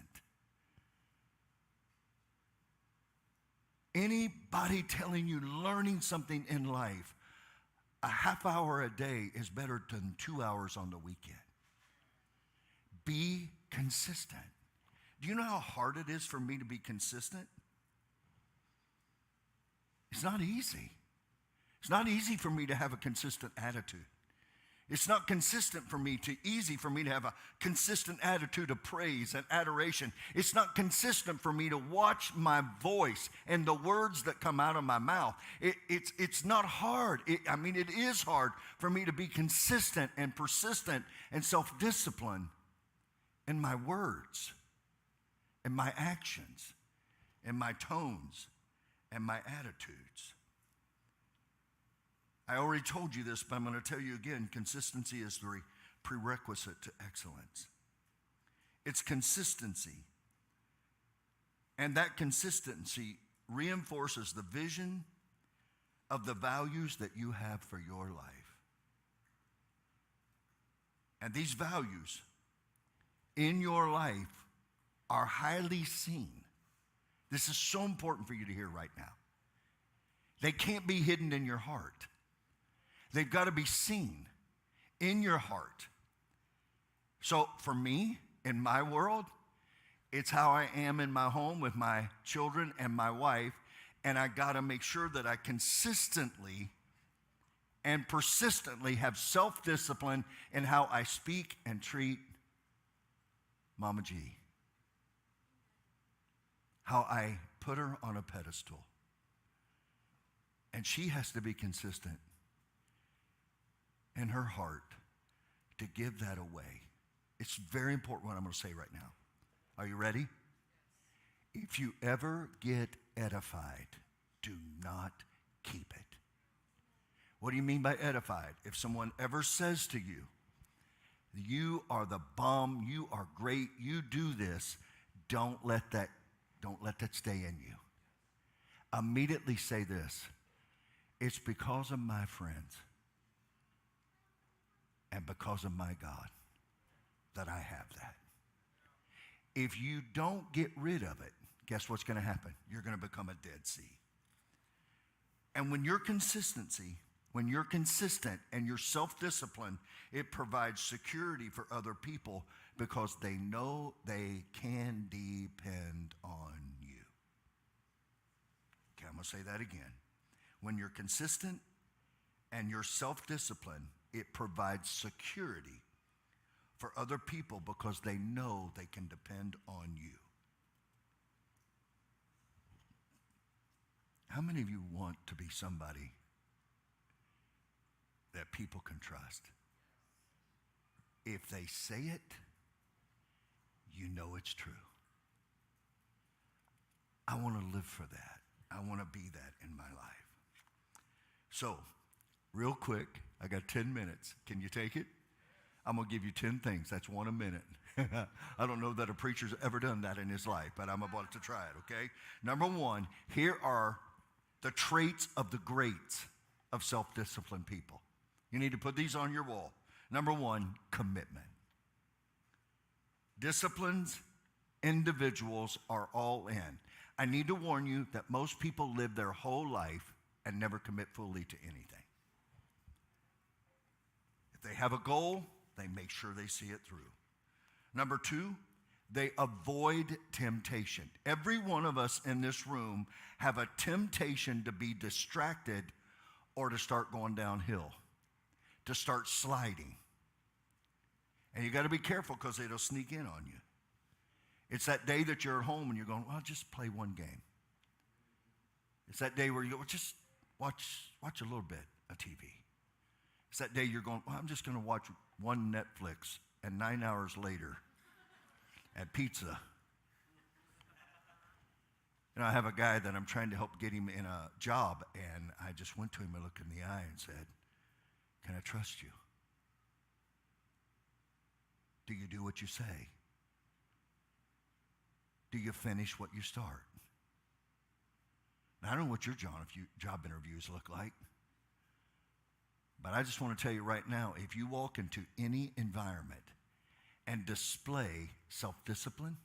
Anybody telling you learning something in life, a half hour a day is better than 2 hours on the weekend. Be consistent. Do you know how hard it is for me to be consistent? It's not easy. It's not easy for me to have a consistent attitude. It's not easy for me to have a consistent attitude of praise and adoration. It's not consistent for me to watch my voice and the words that come out of my mouth. It's not hard. It is hard for me to be consistent and persistent and self-disciplined in my words, in my actions, in my tones, and my attitudes. I already told you this, but I'm going to tell you again, consistency is the prerequisite to excellence. It's consistency. And that consistency reinforces the vision of the values that you have for your life. And these values in your life are highly seen. This is so important for you to hear right now. They can't be hidden in your heart. They've got to be seen in your heart. So for me, in my world, it's how I am in my home with my children and my wife, and I got to make sure that I consistently and persistently have self-discipline in how I speak and treat Mama G. How I put her on a pedestal. And she has to be consistent in her heart to give that away. It's very important what I'm going to say right now. Are you ready? If you ever get edified, do not keep it. What do you mean by edified? If someone ever says to you, you are the bomb, you are great, you do this, don't let that stay in you. Immediately say this: it's because of my friends and because of my God that I have that. If you don't get rid of it, guess what's going to happen? You're going to become a Dead Sea. And when you're consistent and you're self-disciplined, it provides security for other people because they know they can depend on you. Okay, I'm going to say that again. When you're consistent and you're self-disciplined, it provides security for other people because they know they can depend on you. How many of you want to be somebody that people can trust? If they say it, you know it's true. I want to live for that. I want to be that in my life. So, real quick, I got 10 minutes. Can you take it? I'm going to give you 10 things. That's 1 a minute. I don't know that a preacher's ever done that in his life, but I'm about to try it, okay? Number 1, here are the traits of the greats of self-disciplined people. You need to put these on your wall. Number 1, commitment. Disciplined individuals are all in. I need to warn you that most people live their whole life and never commit fully to anything. If they have a goal, they make sure they see it through. Number 2, they avoid temptation. Every one of us in this room have a temptation to be distracted or to start going downhill, to start sliding. And you got to be careful because it'll sneak in on you. It's that day that you're at home and you're going, well, just play one game. It's that day where you go, well, just watch a little bit of TV. It's that day you're going, well, I'm just going to watch one Netflix, and 9 hours later at pizza. I have a guy that I'm trying to help get him in a job, and I just went to him and looked in the eye and said, can I trust you? Do you do what you say? Do you finish what you start? Now, I don't know what your job interviews look like, but I just want to tell you right now, if you walk into any environment and display self-discipline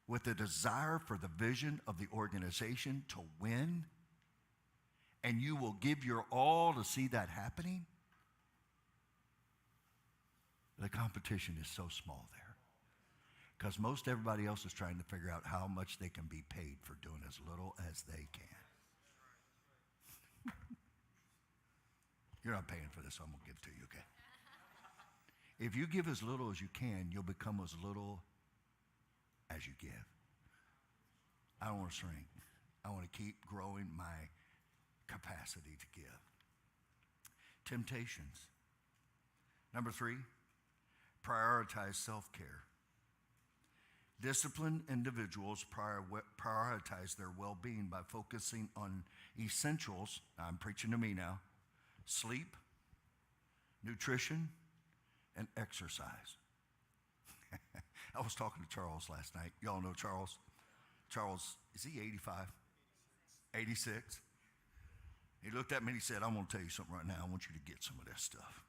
with a desire for the vision of the organization to win, and you will give your all to see that happening, the competition is so small there. Because most everybody else is trying to figure out how much they can be paid for doing as little as they can. You're not paying for this, so I'm going to give it to you, okay? If you give as little as you can, you'll become as little as you give. I don't want to shrink. I want to keep growing my capacity to give. Temptations. Number 3, prioritize self-care. Disciplined individuals prioritize their well-being by focusing on essentials. I'm preaching to me now. Sleep, nutrition, and exercise. I was talking to Charles last night. Y'all know Charles? Charles, is he 85? 86? He looked at me and he said, I'm going to tell you something right now. I want you to get some of this stuff.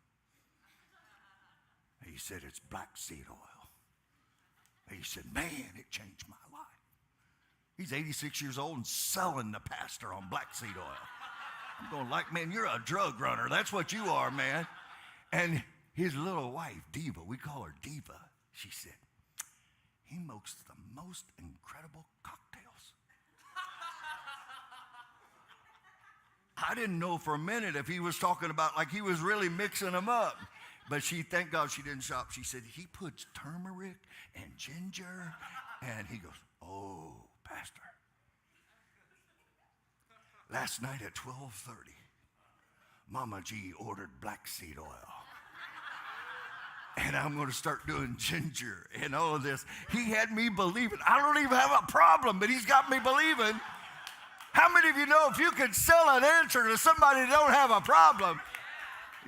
He said, it's black seed oil. He said, man, it changed my life. He's 86 years old and selling the pastor on black seed oil. I'm going like, man, you're a drug runner. That's what you are, man. And his little wife, Diva, we call her Diva, she said, he makes the most incredible cocktails. I didn't know for a minute if he was talking about like he was really mixing them up. But thank God she didn't shop. She said, he puts turmeric and ginger. And he goes, oh, Pastor. Last night at 12:30, Mama G ordered black seed oil. And I'm going to start doing ginger and all of this. He had me believing. I don't even have a problem, but he's got me believing. How many of you know if you could sell an answer to somebody that don't have a problem,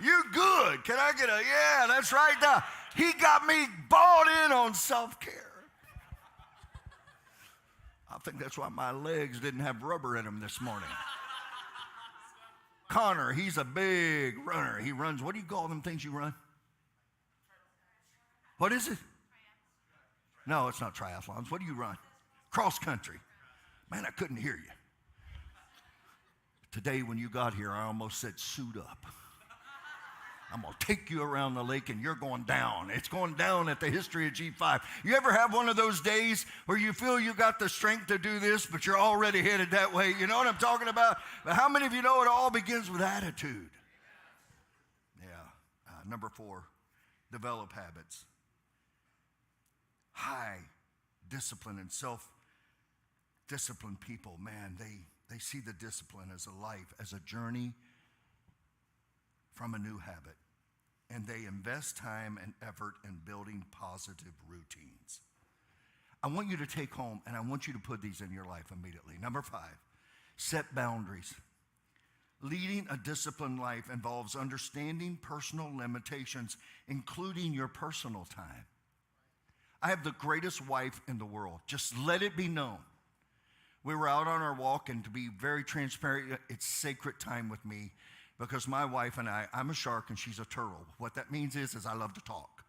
you're good? Can I get a, yeah, that's right now. He got me bought in on self-care. I think that's why my legs didn't have rubber in them this morning. Connor, he's a big runner. He runs, what do you call them things you run? What is it? No, it's not triathlons. What do you run? Cross country. Man, I couldn't hear you. Today when you got here, I almost said suit up. I'm going to take you around the lake and you're going down. It's going down at the History of G5. You ever have one of those days where you feel you got the strength to do this, but you're already headed that way? You know what I'm talking about? But how many of you know it all begins with attitude? Yeah. Number 4, develop habits. High discipline and self-disciplined people, man, they see the discipline as a life, as a journey from a new habit. And they invest time and effort in building positive routines. I want you to take home, and I want you to put these in your life immediately. Number 5, set boundaries. Leading a disciplined life involves understanding personal limitations, including your personal time. I have the greatest wife in the world. Just let it be known. We were out on our walk, and to be very transparent, it's sacred time with me. Because my wife and I'm a shark and she's a turtle. What that means is I love to talk.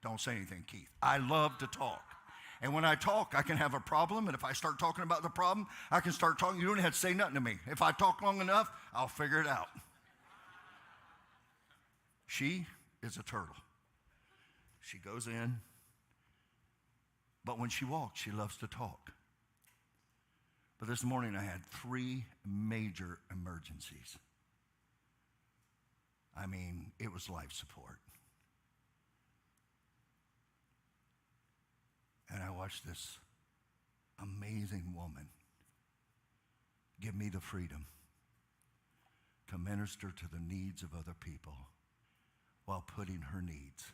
Don't say anything, Keith. I love to talk. And when I talk, I can have a problem. And if I start talking about the problem, I can start talking. You don't have to say nothing to me. If I talk long enough, I'll figure it out. She is a turtle. She goes in. But when she walks, she loves to talk. But this morning I had 3 major emergencies. I mean, it was life support. And I watched this amazing woman give me the freedom to minister to the needs of other people while putting her needs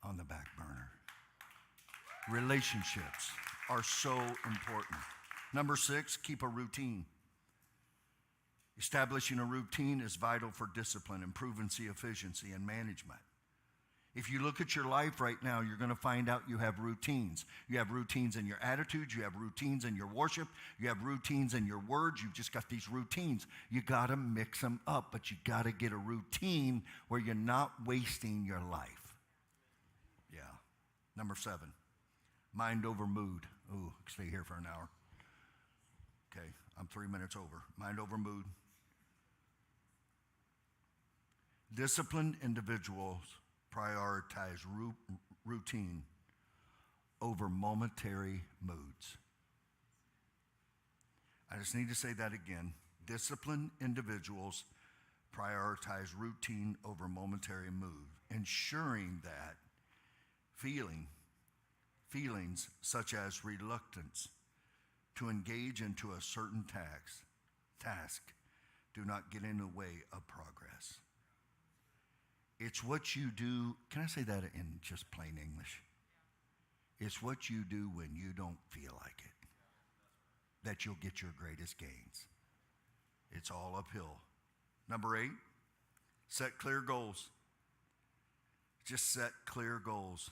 on the back burner. Relationships are so important. Number 6, keep a routine. Establishing a routine is vital for discipline, improving efficiency, and management. If you look at your life right now, you're going to find out you have routines. You have routines in your attitudes. You have routines in your worship. You have routines in your words. You've just got these routines. You got to mix them up, but you got to get a routine where you're not wasting your life. Yeah. Number 7, mind over mood. Ooh, stay here for an hour. Okay, I'm 3 minutes over. Mind over mood. Disciplined individuals prioritize routine over momentary moods. I just need to say that again. Disciplined individuals prioritize routine over momentary mood, ensuring that feelings such as reluctance to engage into a certain task do not get in the way of progress. It's what you do. Can I say that in just plain English? It's what you do when you don't feel like it that you'll get your greatest gains. It's all uphill. Number 8, set clear goals. Just set clear goals.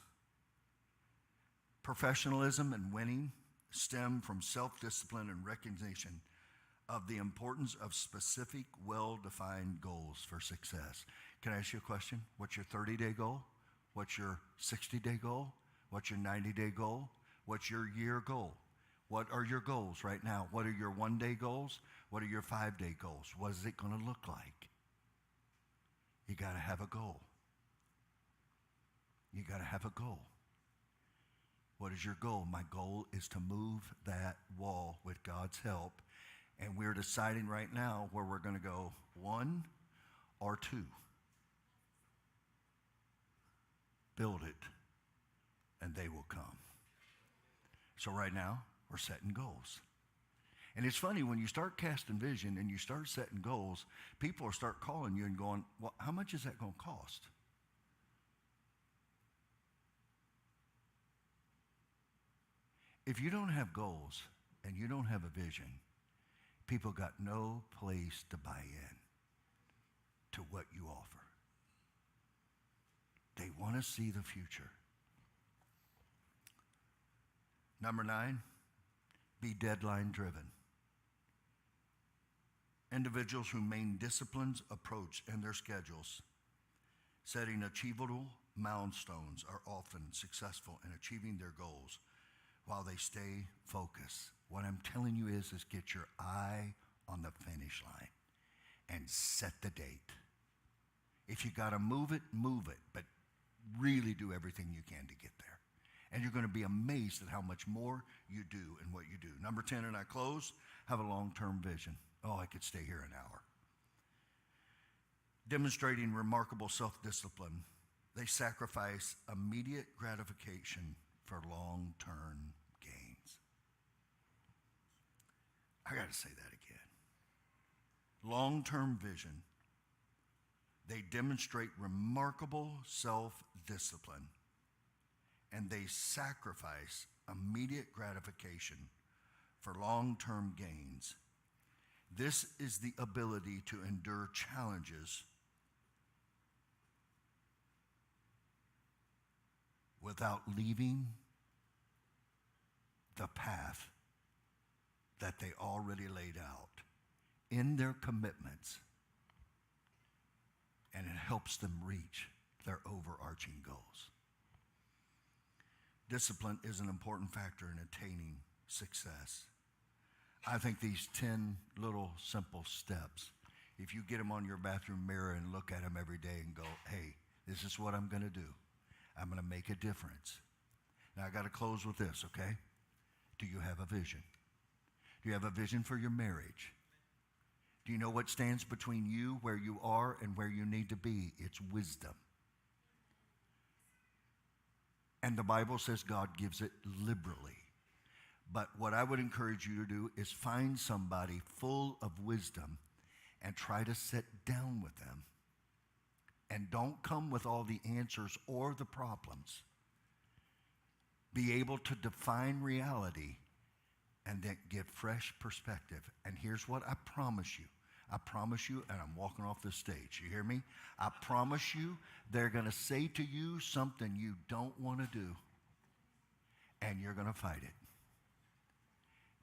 Professionalism and winning stem from self-discipline and recognition of the importance of specific, well-defined goals for success. Can I ask you a question? What's your 30-day goal? What's your 60-day goal? What's your 90-day goal? What's your year goal? What are your goals right now? What are your one-day goals? What are your 5-day goals? What is it going to look like? You got to have a goal. You got to have a goal. What is your goal? My goal is to move that wall with God's help. And we're deciding right now where we're going to go, 1 or 2. Build it, and they will come. So right now, we're setting goals. And it's funny, when you start casting vision and you start setting goals, people will start calling you and going, well, how much is that going to cost? If you don't have goals and you don't have a vision, people got no place to buy in to what you offer. They want to see the future. Number 9, be deadline driven. Individuals who maintain disciplines approach in their schedules, setting achievable milestones, are often successful in achieving their goals while they stay focused. What I'm telling you is get your eye on the finish line and set the date. If you got to move it, but really do everything you can to get there. And you're going to be amazed at how much more you do and what you do. Number 10, and I close, have a long-term vision. Oh, I could stay here an hour. Demonstrating remarkable self-discipline, they sacrifice immediate gratification for long-term gains. I got to say that again. Long-term vision. They demonstrate remarkable self-discipline, and they sacrifice immediate gratification for long-term gains. This is the ability to endure challenges without leaving the path that they already laid out in their commitments, and it helps them reach their overarching goals. Discipline is an important factor in attaining success. I think these 10 little simple steps, if you get them on your bathroom mirror and look at them every day and go, hey, this is what I'm going to do. I'm going to make a difference. Now, I got to close with this, okay? Do you have a vision? Do you have a vision for your marriage? Do you know what stands between you, where you are, and where you need to be? It's wisdom. And the Bible says God gives it liberally. But what I would encourage you to do is find somebody full of wisdom and try to sit down with them. And don't come with all the answers or the problems. Be able to define reality and then give fresh perspective. And here's what I promise you. I promise you, and I'm walking off this stage. You hear me? I promise you, they're going to say to you something you don't want to do, and you're going to fight it.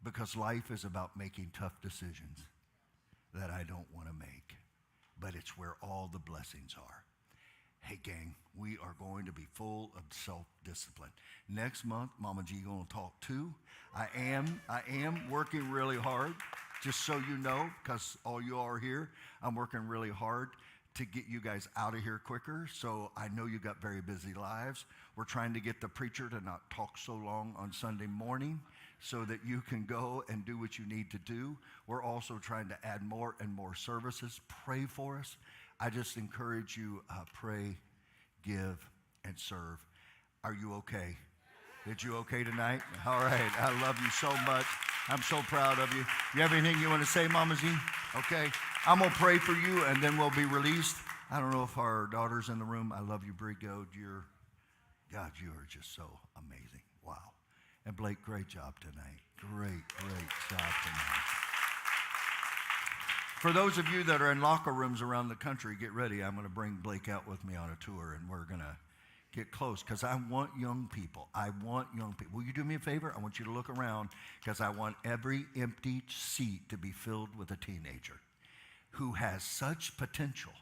Because life is about making tough decisions that I don't want to make. But it's where all the blessings are. Hey, gang, we are going to be full of self-discipline. Next month, Mama G going to talk too. I am working really hard, just so you know, because all you are here, I'm working really hard to get you guys out of here quicker. So I know you got very busy lives. We're trying to get the preacher to not talk so long on Sunday morning so that you can go and do what you need to do. We're also trying to add more and more services. Pray for us. I just encourage you, pray, give, and serve. Are you okay? Did you okay tonight? All right. I love you so much. I'm so proud of you. You have anything you want to say, Mama Z? Okay. I'm going to pray for you, and then we'll be released. I don't know if our daughter's in the room. I love you, Brigo. God, you are just so amazing. Wow. And Blake, great job tonight. Great job tonight. For those of you that are in locker rooms around the country, get ready. I'm going to bring Blake out with me on a tour, and we're going to get close because I want young people. Will you do me a favor? I want you to look around because I want every empty seat to be filled with a teenager who has such potential.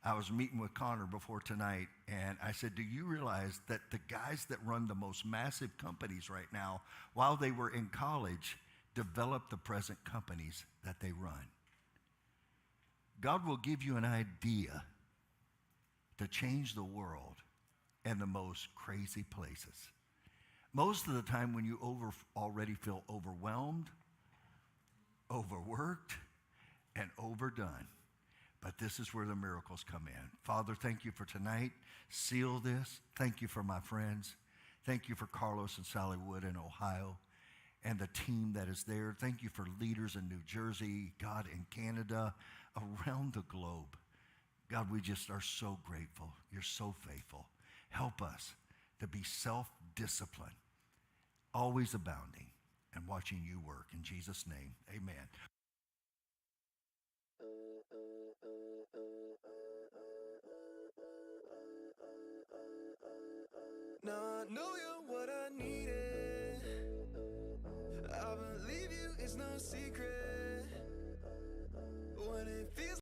I was meeting with Connor before tonight, and I said, do you realize that the guys that run the most massive companies right now, while they were in college, developed the present companies that they run? God will give you an idea to change the world in the most crazy places. Most of the time when you already feel overwhelmed, overworked, and overdone. But this is where the miracles come in. Father, thank you for tonight. Seal this. Thank you for my friends. Thank you for Carlos and Sally Wood in Ohio and the team that is there. Thank you for leaders in New Jersey, God, in Canada, around the globe. God, we just are so grateful. You're so faithful. Help us to be self-disciplined, always abounding, and watching you work. In Jesus' name, amen. Now I know you're what I needed. I believe you, it's no secret. When it feels